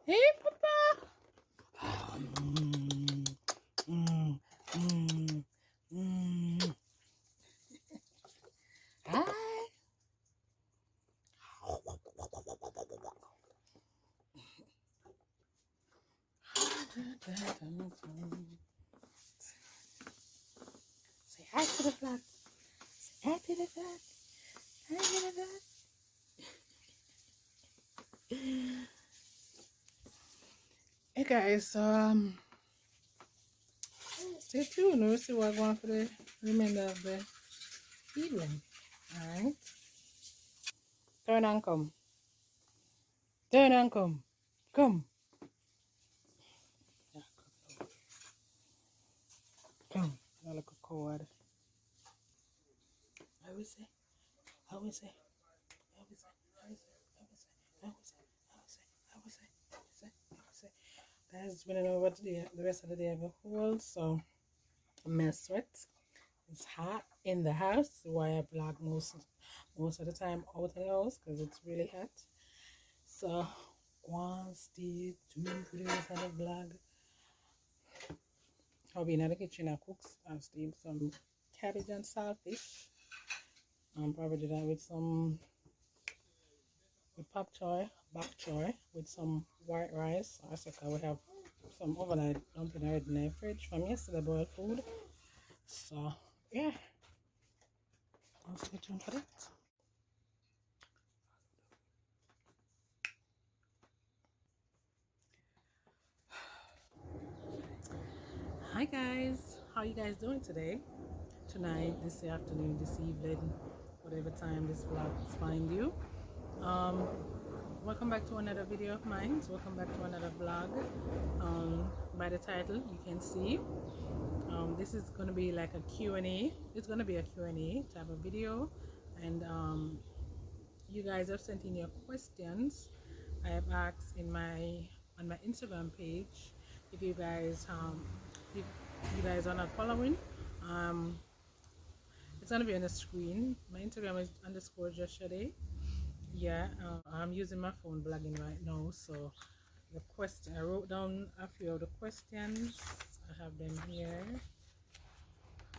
Hey, Papa. Mm, mm, mm, mm. Hi. Say hi to the vlog. Say hi to the vlog. Hi to the vlog. Hey guys, so stay tuned. We'll see what's going for the remainder of the evening. Alright. Turn and come. Turn and come. Come. Yeah, come. You look coward. I will say. I will say. I will say. I will say. I will say. I will say. I will say. I will say. I will say. I will say. Guys, it's been over today. The rest of the day I've a whole so mess with. It's hot in the house. Why I vlog most of the time out of the house because it's really hot. So one stay tuned for the rest of the vlog. I'll be in the kitchen. I cook. I've steamed some cabbage and saltfish. Probably do that with some bok choy with some white rice. I think I will have some overnight dumpling already in the fridge from yesterday boiled food. So yeah, I'll stay tuned for that. Hi guys, how you guys doing today? Tonight, this afternoon, this evening, whatever time this vlog find you. Um, Welcome back to another video of mine. Welcome back to another vlog. By the title, you can see. This is going to be like a Q&A. It's going to be a Q&A type of video. And you guys have sent in your questions. I have asked on my Instagram page if you guys if you guys are not following. It's gonna be on the screen. My Instagram is underscore Joshua. Yeah, I'm using my phone blogging right now. So the question I wrote down a few of the questions. I have them here.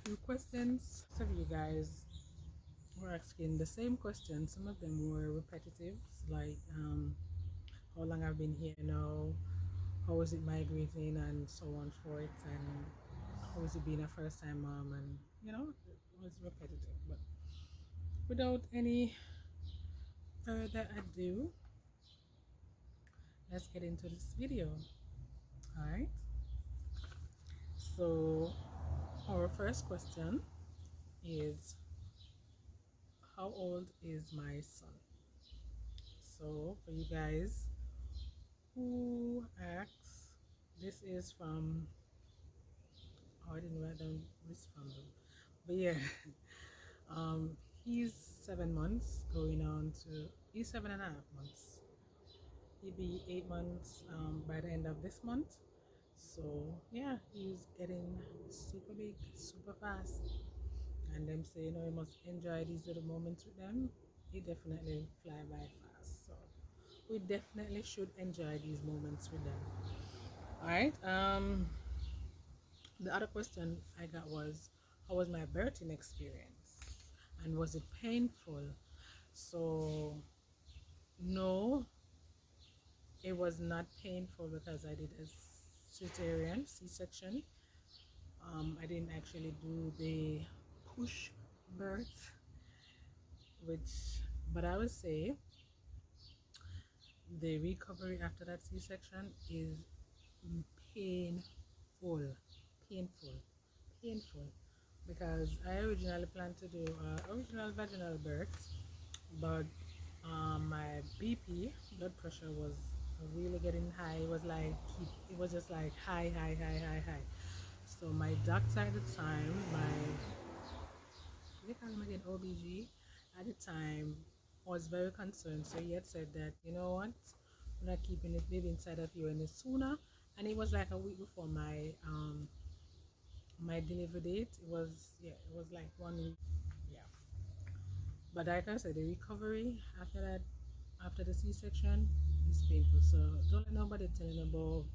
Few questions. Some of you guys were asking the same questions. Some of them were repetitive, like how long I've been here now, how is it migrating, and so on for it, and how is it being a first time mom, and it was repetitive. But without any further ado, let's get into this video. All right. So our first question is, how old is my son? So for you guys who asks, this is from, oh, I didn't write down this from them, but yeah. He's 7 months going on to, he's 7.5 months. He'll be 8 months by the end of this month. So yeah, he's getting super big, super fast. And them say, you must enjoy these little moments with them. He definitely fly by fast. So we definitely should enjoy these moments with them. All right. The other question I got was, how was my birthing experience? And was it painful? So, no, it was not painful because I did a cesarean C-section. I didn't actually do the push birth, but I would say the recovery after that C-section is painful, painful, painful. Because I originally planned to do original vaginal birth, but my BP, blood pressure, was really getting high. It was like it was just like high, high, high, high, high. So my doctor at the time, they call him again OBG, at the time was very concerned. So he had said that, you know what, we're not keeping this baby inside of you any sooner. And it was like a week before my delivery date. It was like 1 week. Yeah. But like I said, the recovery after that, after the C-section, is painful. So don't let nobody tell you about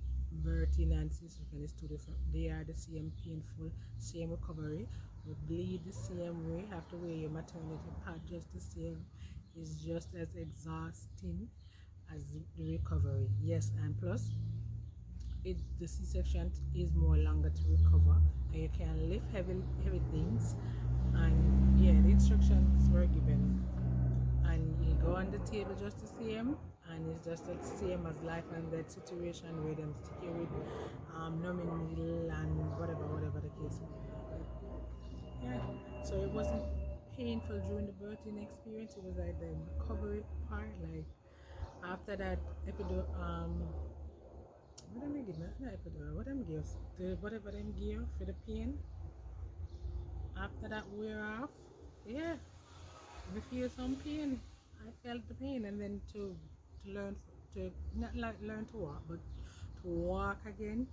birthing and C-section is two different. They are the same painful, same recovery. We bleed the same way. Have to wear your maternity pad just the same. It's just as exhausting as the recovery. Yes, and plus the C-section is more longer to recover, and you can lift heavy things. And yeah, the instructions were given, and you go on the table just the same, and it's just the same as life and death situation where them stick you with numbing needle and whatever the case may be. But yeah, so it wasn't painful during the birthing experience. It was like the recovery part. Like after that epidural, what am I give? Not epidural. What them give? The whatever them give for the pain. After that wear off, yeah, we feel some pain. I felt the pain, and then to learn to not like learn to walk, but to walk again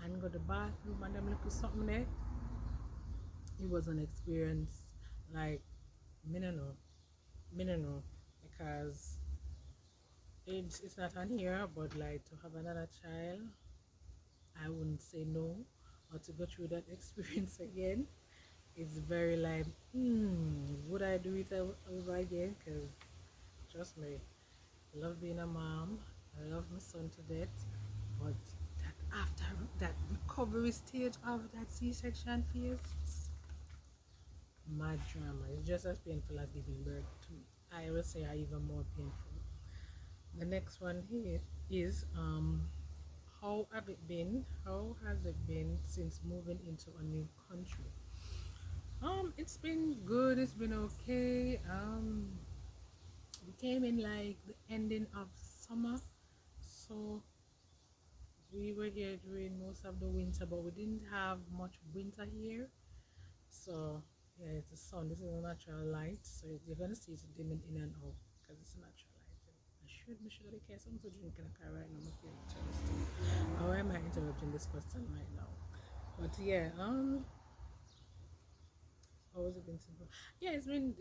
and go to the bathroom and them look at something there. It was an experience like me no know, me no know, because it's not on here, but like to have another child, I wouldn't say no, or to go through that experience again. It's very like, would I do it over again? Because trust me, I love being a mom. I love my son to death. But that after that recovery stage of that C-section phase, my drama is just as painful as giving birth to me. I will say are even more painful. The next one here is how have it been? How has it been since moving into a new country? It's been good. It's been okay. We came in like the ending of summer, so we were here during most of the winter, but we didn't have much winter here. So yeah, it's the sun. This is a natural light, so you're gonna see it dimming in and out because it's a natural light. I should have care something to drink in a car right now. I'm feeling thirsty. How am I interrupting this person right now? But yeah, how has it been simple? Yeah, it's been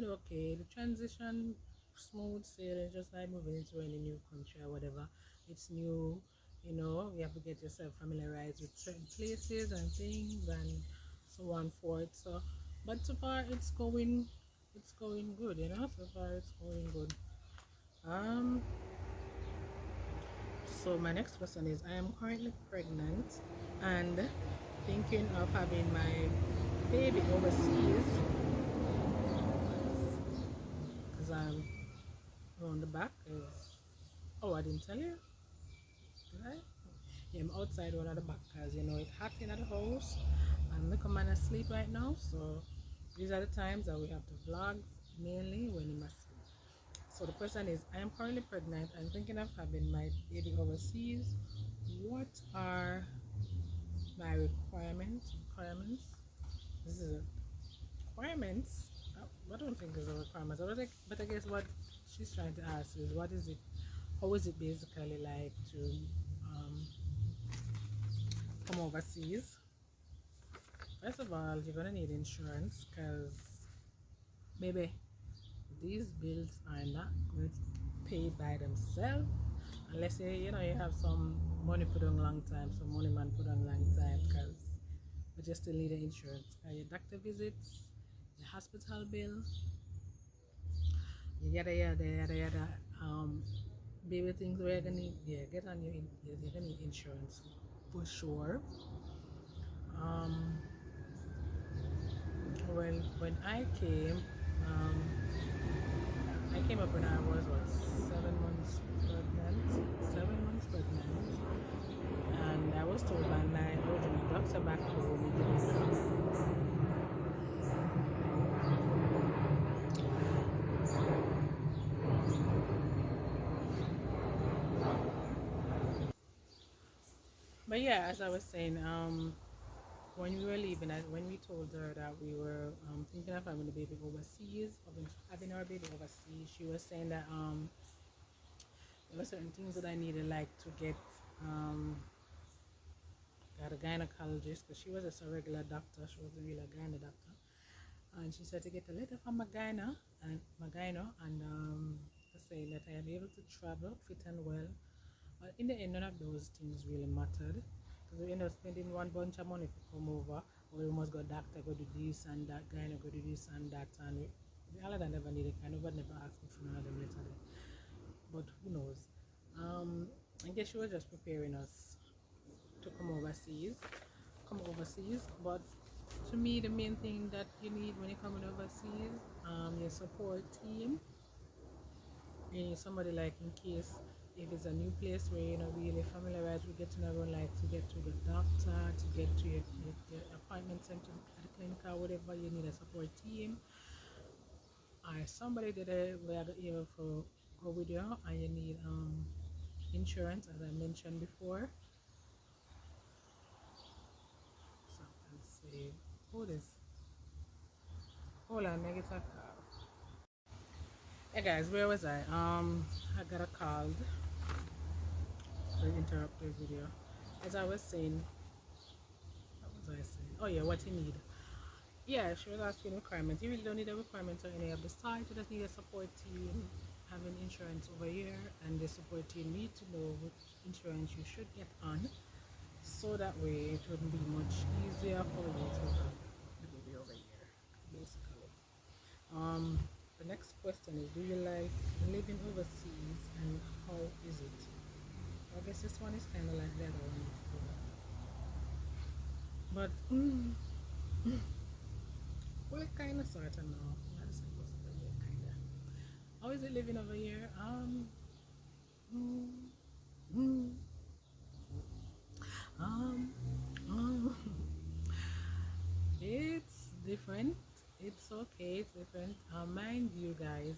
okay. The transition smooth sailing, just like moving into any new country or whatever. It's new, you have to get yourself familiarized with certain places and things and so on forth. So but so far it's going good, so far it's going good. Um so my next question is, I am currently pregnant and thinking of having my baby overseas because I'm on the back is, oh, I didn't tell you, did I? Yeah, I'm outside one of the back because it's hot in the house and look, man asleep right now, so these are the times that we have to vlog, mainly when he must sleep. So the question is, I am currently pregnant and thinking of having my baby overseas. What are my requirements? This is a requirements. I don't think it's a requirement. But I guess what she's trying to ask is, what is it? How is it basically like to come overseas? First of all, you're gonna need insurance because maybe these bills are not going to pay by themselves unless you have some money put on long time, some money man put on long time, because but you still need the insurance. Your doctor visits, the hospital bill, yada yada yada yada. Baby things we're gonna need, yeah, get on you're gonna need insurance for sure. Um, when um, I came up when I was what 7 months pregnant, 7 months pregnant, and I was told by my original doctor back home in Jamaica. But yeah, as I was saying, when we were leaving, when we told her that we were thinking of having the baby overseas, having our baby overseas, she was saying that there were certain things that I needed, like to get got a gynecologist, because she was just a regular doctor. She wasn't really a gyne doctor, and she said to get a letter from my gyno and to saying that I am able to travel fit and well. But in the end, none of those things really mattered. Because we end up spending one bunch of money to come over, or we must go doctor, go do this and that, guy, go do this and that, and all of that never needed. Nobody never asked me for none of them later. But who knows? I guess she was just preparing us to come overseas. But to me, the main thing that you need when you're coming overseas, your support team. You need somebody like in case if it's a new place where you're not really familiarized with getting around, like to get to the doctor, to get to your appointment center at the clinic or whatever, you need a support team. Or somebody that we are able to go with you, and you need insurance, as I mentioned before. So let's see. Hold this. Hold on, make it a call. Hey guys, where was I? I got a call to interrupt the video. As I was saying, what was I saying? Oh yeah, what you need. Yeah, she was asking requirements. You really don't need a requirement on any of the site. You just need a support team having insurance over here, and the support team need to know which insurance you should get on, so that way it wouldn't be much easier for you to have the baby over here, basically. The next question is, do you like living overseas, and how is it? I guess this one is kind of like that one before. But well, it kind of sort of now. Not supposed to be kind of. How is it living over here? Mm, mm, um, um, it's different. It's okay. It's different. Mind you, guys,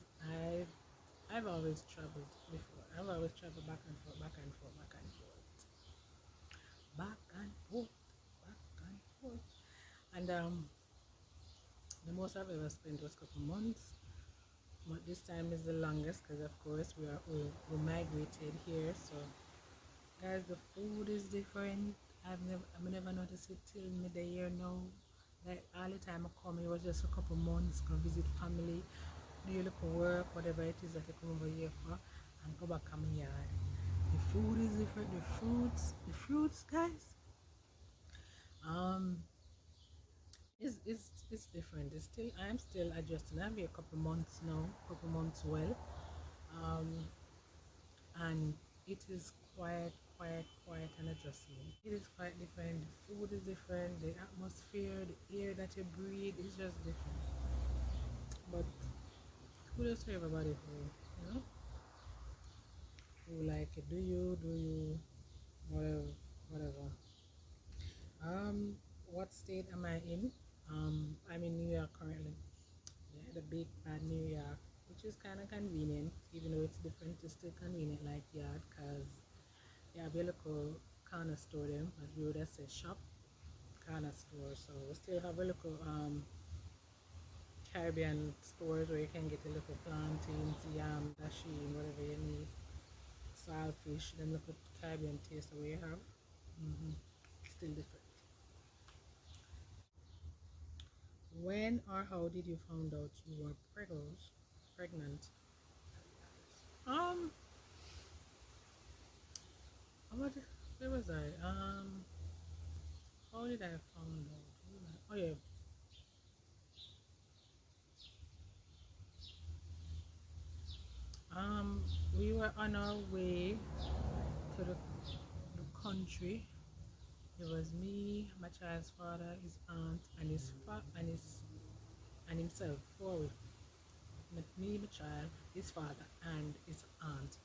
I've always traveled before. I've always traveled back and forth, back and forth, back and forth, back and forth, back and forth. And the most I've ever spent was a couple months. But this time is the longest because, of course, we migrated here. So, guys, the food is different. I've never noticed it till me the year now. Like all the time I come, it was just a couple months, go visit family, do your little work, whatever it is that you come over here for, and go back on my yard. The food is different. The fruits, guys. Um, it's different. I'm still adjusting. I've been a couple months now, couple months well. Um, and it is quite an adjustment. It is quite different. The food is different. The atmosphere, the air that you breathe is just different. But kudos to everybody who like it. Do you whatever whatever. What state am I in? I'm in New York currently. Yeah, the big bad New York, which is kind of convenient, even though it's different. It's still convenient like yard, cause yeah, we local corner store them, as we would say shop corner store. So we still have a local Caribbean stores where you can get a little plantains, yam, dasheen, whatever you need. Saltfish, them local Caribbean taste that we have. Mm-hmm. Still different. When or how did you find out you were pregnant? Um, what? Where was I? How did I find out? Oh yeah. We were on our way to the country. It was me, my child's father, his aunt, and and himself. Four with me, my child, his father, and his aunt.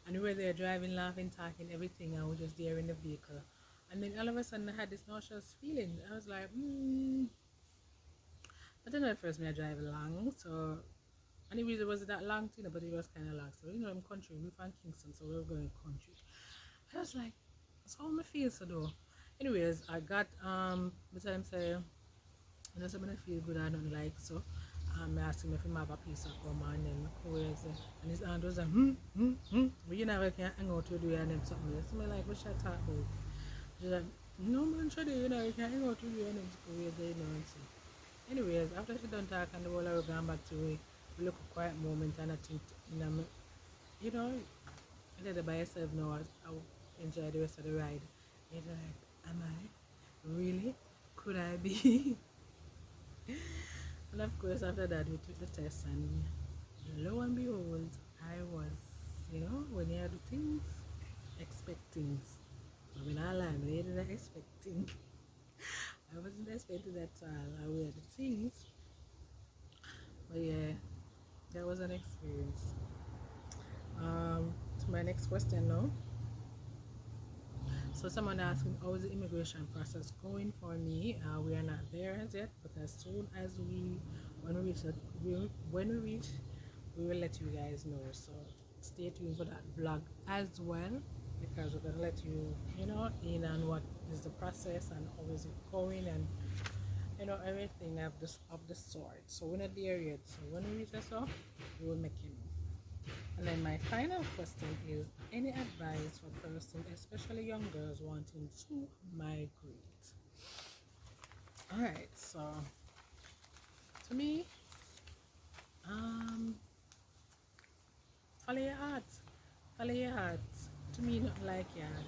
And we were there driving, laughing, talking, everything, and we were just there in the vehicle. And then all of a sudden, I had this nauseous feeling. I was like, I don't know at first me I drive long, so anyways it wasn't that long thing, but it was kinda long. So I'm country, we from Kingston, so we were going country. I was like, that's how I feel so though. Anyways, I got the time say somebody feel good I don't like so I asked him if he have a piece of gum and then and his aunt was like, but you never can hang out with you and them something else. So I like, what should I talk about? She's like, no man, should you can hang out with you and them and so. Anyways, after she done talk and the whole are gone back to a look a quiet moment and I think And you know, let it by yourself know I'll enjoy the rest of the ride. And you're like, am I? Really? Could I be? And of course, after that, we took the test, and lo and behold, I was, when you do things, expect things. I mean, I lie, but I didn't expecting. I wasn't expecting that at all. I wear the things, but yeah, that was an experience. To my next question now. So someone asking, how is the immigration process going for me? We are not there as yet, but as soon as when we reach, when we reach, we will let you guys know. So stay tuned for that vlog as well, because we're gonna let you, in on what is the process and how is it going, and everything of the sort. So we're not there yet. So when we reach us up, we will make you know. And then my final question is, any advice for person, especially young girls wanting to migrate? Alright, so to me, um, follow your heart. Follow your heart. To me, nothing like yard.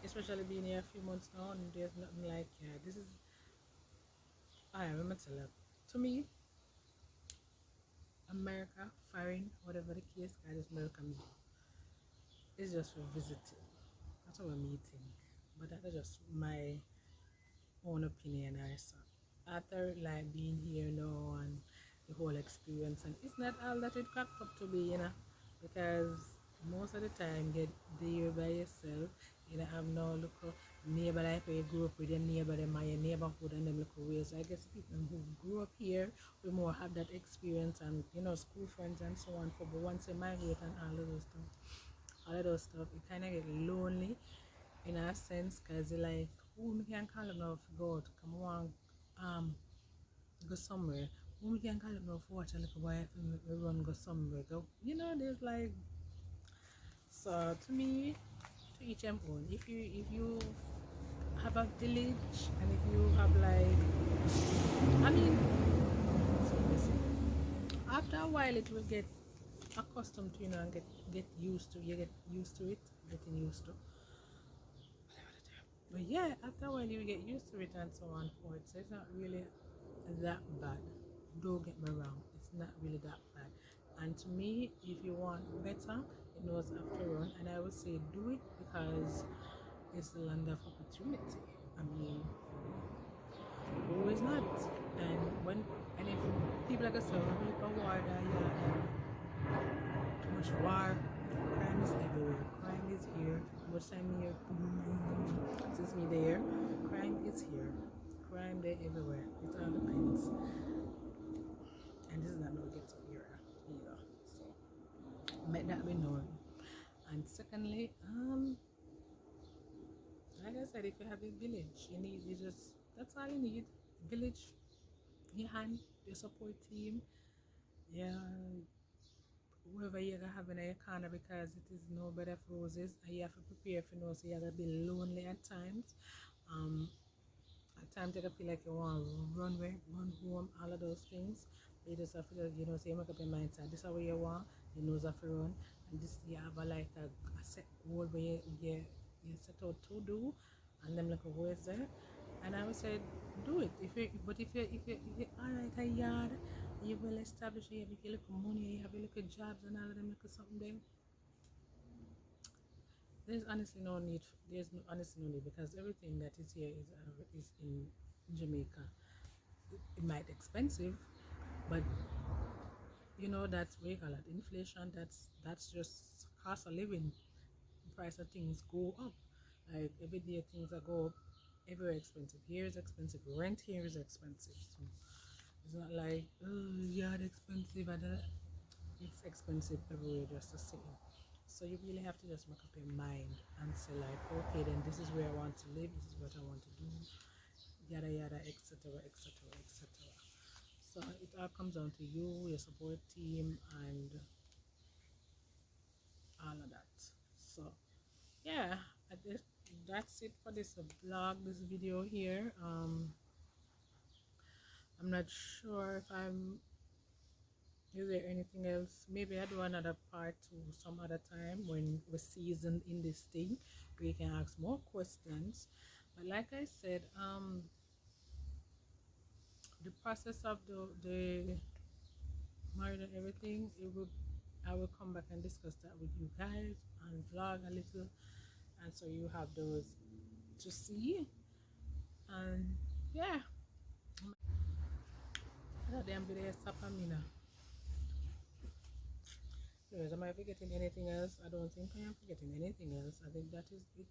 Especially being here a few months now, and there's nothing like yard. This is, I remember tell you. To me, America, foreign, whatever the case, God is welcome. It's just for visiting. That's what I'm eating. But that is just my own opinion also. After like being here now and the whole experience, and it's not all that it cracked up to be, because most of the time get there by yourself. You don't have no look neighbor like where you grew up with, your neighbor, them and your neighborhood and them local ways. So I guess people who grew up here we more have that experience, and school friends and so on. But once you migrate and all of those stuff, it kind of get lonely in a sense, because you're like, oh, we can call him now for go out, come on, go somewhere. Oh, we can call him now for watch a little boy, we run go somewhere. Go, there's like, so to me, to each and own. If you have a village, and if you have like, I mean, so listen, after a while it will get accustomed to, and get used to. You get used to it, getting used to. But yeah, after a while you get used to it and so on forth. So it's not really that bad. Don't get me wrong, it's not really that bad. And to me, if you want better, it knows after run. And I would say do it, because it's the land of opportunity. I mean, who is not? And if people like I said, when people war, too much war, crime is everywhere. Crime is here. Much time here, since me there, crime is here. Crime there everywhere. It all depends. And this is not no ghetto area either. So make that be known. And secondly, like I said, if you have a village, you just, that's all you need. Village, your hand, your support team, yeah, whoever you're gonna have in your corner, because it is no bed of roses, and you have to prepare for no, so you're gonna be lonely at times. Um, at times you feel like you want to run away, run home, all of those things. But you just have to, so you make up your mind that this is what you want, you know have to run, and this you have a set goal where you set out to do, and then like a goal is there. And I would say do it. If you alright a yard, you will establish, you have a little money, you have a little jobs and all of them little something there. There's honestly no need. There's honestly no need, because everything that is here is in Jamaica. It might expensive, but that's what you call it, inflation. That's just cost of living. The price of things go up. Like every day things are go up. Everywhere expensive. Here is expensive. Rent here is expensive. So it's not like, oh, yeah, expensive. It's expensive everywhere just the same. So you really have to just make up your mind and say like, okay, then this is where I want to live. This is what I want to do. Yada yada, etc., etc., etc. So it all comes down to you, your support team, and all of that. So yeah, that's it for this vlog, this video here. I'm not sure if I'm Is there anything else? Maybe I do another part to some other time when we're seasoned in this thing. We can ask more questions. But like I said, the process of the marriage and everything, it will I will come back and discuss that with you guys and vlog a little, and so you have those to see. And yeah, that damn video stop a minute. Anyways, am I forgetting anything else? I don't think I am forgetting anything else. I think that is it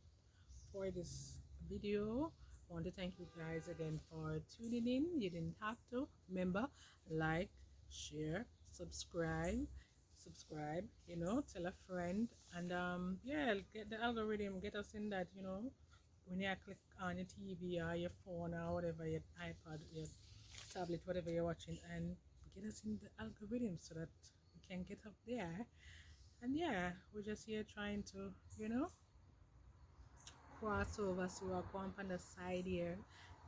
for this video. I want to thank you guys again for tuning in. You didn't have to. Remember, like, share, subscribe, tell a friend, and yeah, get the algorithm, get us in that, when you click on your TV or your phone or whatever, your iPad, your tablet, whatever you're watching, and get us in the algorithm so that we can get up there. And yeah, we're just here trying to, cross over, so we're going on the side here.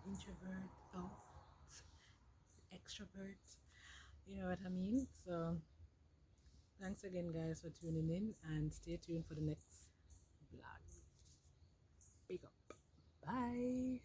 Introvert, oh, extrovert, you know what I mean? So thanks again guys for tuning in, and stay tuned for the next vlog. Big up. Bye.